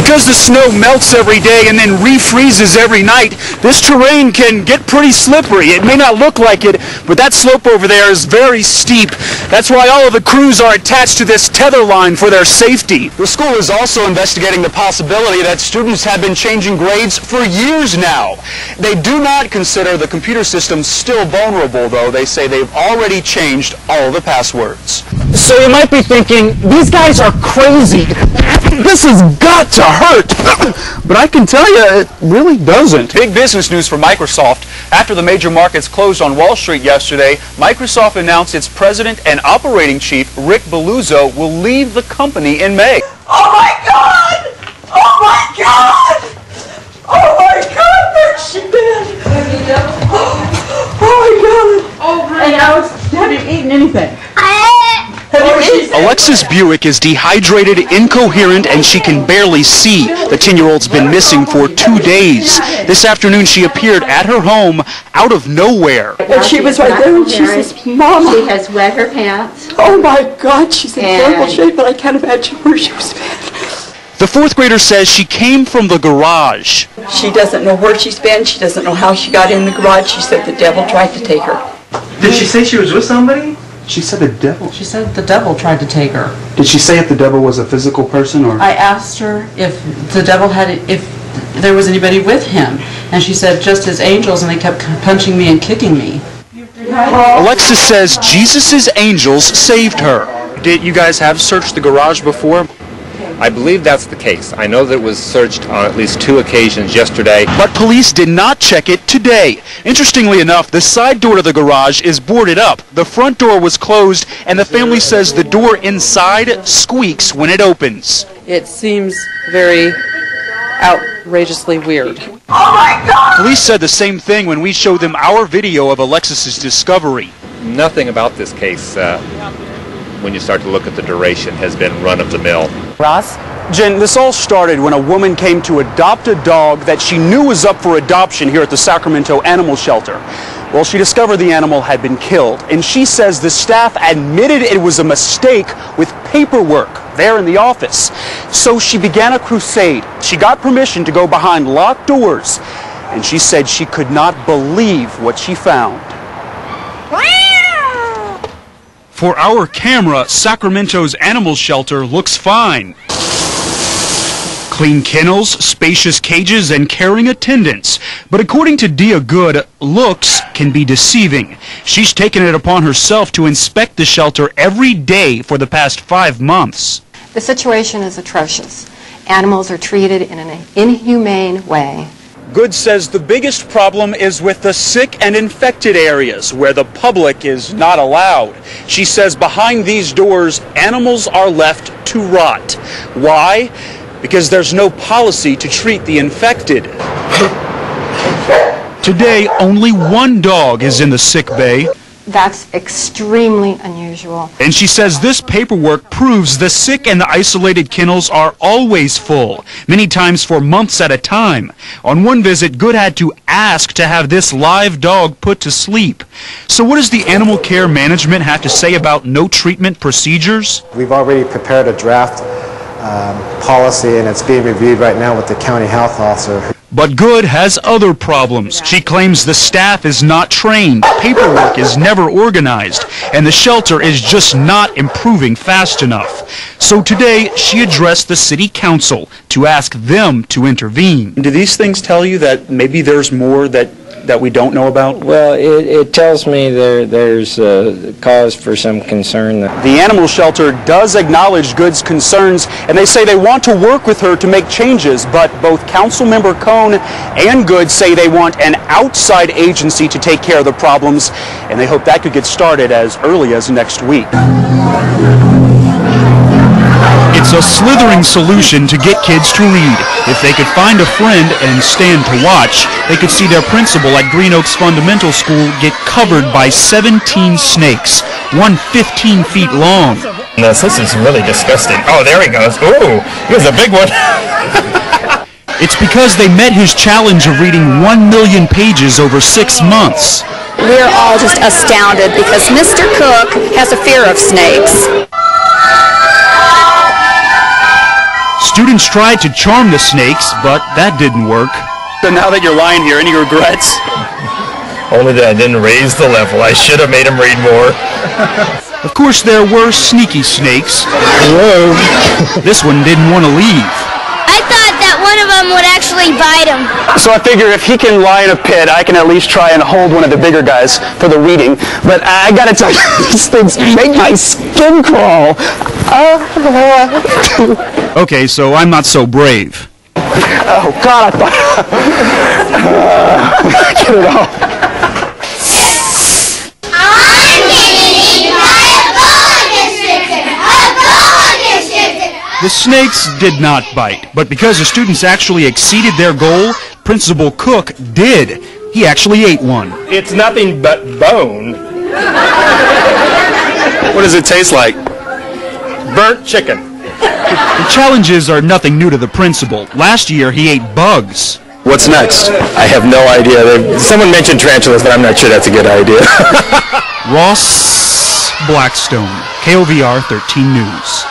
Because the snow melts every day and then refreezes every night, this terrain can get pretty slippery. It may not look like it, but that slope over there is very steep. That's why all of the crews are attached to this tether line for their safety. The school is also investigating the possibility that students have been changing grades for years now. They do not consider the computer system still vulnerable, though. They say they've already changed all the passwords. So you might be thinking, these guys are crazy. This has got to hurt. But I can tell you, it really doesn't. Big business news for Microsoft. After the major markets closed on Wall Street yesterday, Microsoft announced its president and operating chief, Rick Belluzzo, will leave the company in May. Oh my God! Oh my God! Oh my God! Where's she been? Oh my God! Oh, really? And have you eaten anything? Alexis Buick is dehydrated, incoherent, and she can barely see. The 10-year-old's been missing for 2 days. This afternoon, she appeared at her home out of nowhere. And she was right there, and she says, Mama. She has wet her pants. Oh my God, she's in terrible shape, but I can't imagine where she was been. The fourth grader says she came from the garage. She doesn't know where she's been. She doesn't know how she got in the garage. She said the devil tried to take her. Did she say she was with somebody? She said the devil. She said the devil tried to take her. Did she say if the devil was a physical person or? I asked her if the devil if there was anybody with him, and she said just his angels, and they kept punching me and kicking me. Alexis says Jesus' angels saved her. Did you guys have searched the garage before? I believe that's the case. I know that it was searched on at least 2 occasions yesterday. But police did not check it today. Interestingly enough, the side door to the garage is boarded up. The front door was closed, and the family says the door inside squeaks when it opens. It seems very outrageously weird. Oh my God! Police said the same thing when we showed them our video of Alexis's discovery. Nothing about this case, when you start to look at the duration, has been run-of-the-mill. Ross? Jen, this all started when a woman came to adopt a dog that she knew was up for adoption here at the Sacramento Animal Shelter. Well, she discovered the animal had been killed, and she says the staff admitted it was a mistake with paperwork there in the office. So she began a crusade. She got permission to go behind locked doors, and she said she could not believe what she found. For our camera, Sacramento's animal shelter looks fine. Clean kennels, spacious cages, and caring attendants. But according to Dia Good, looks can be deceiving. She's taken it upon herself to inspect the shelter every day for the past 5 months. The situation is atrocious. Animals are treated in an inhumane way. Good says the biggest problem is with the sick and infected areas where the public is not allowed. She says behind these doors, animals are left to rot. Why? Because there's no policy to treat the infected. Today, only 1 dog is in the sick bay. That's extremely unusual. And she says this paperwork proves the sick and the isolated kennels are always full, many times for months at a time. On one visit, Good had to ask to have this live dog put to sleep. So what does the animal care management have to say about no treatment procedures? We've already prepared a draft policy, and it's being reviewed right now with the county health officer. But Good has other problems. She claims the staff is not trained, paperwork is never organized, and the shelter is just not improving fast enough. So today, she addressed the city council to ask them to intervene. Do these things tell you that maybe there's more that we don't know about? Well, it tells me there's cause for some concern. The animal shelter does acknowledge Good's concerns, and they say they want to work with her to make changes, but both Councilmember Cohn and Good say they want an outside agency to take care of the problems, and they hope that could get started as early as next week. It's a slithering solution to get kids to read. If they could find a friend and stand to watch, they could see their principal at Green Oaks Fundamental School get covered by 17 snakes, one 15 feet long. This is really disgusting. Oh, there he goes. Ooh, here's a big one. It's because they met his challenge of reading 1 million pages over 6 months. We're all just astounded because Mr. Cook has a fear of snakes. Students tried to charm the snakes, but that didn't work. So now that you're lying here, any regrets? Only that I didn't raise the level. I should have made him read more. Of course, there were sneaky snakes. Hello. This one didn't want to leave. I thought that one of them would actually bite him. So I figure if he can lie in a pit, I can at least try and hold one of the bigger guys for the reading. But I gotta tell you, these things make my skin crawl. Okay, so I'm not so brave. Oh, God, I thought... Get it off. The snakes did not bite, but because the students actually exceeded their goal, Principal Cook did. He actually ate one. It's nothing but bone. What does it taste like? Burnt chicken. The challenges are nothing new to the principal. Last year, he ate bugs. What's next? I have no idea. Someone mentioned tarantulas, but I'm not sure that's a good idea. Ross Blackstone, KOVR 13 News.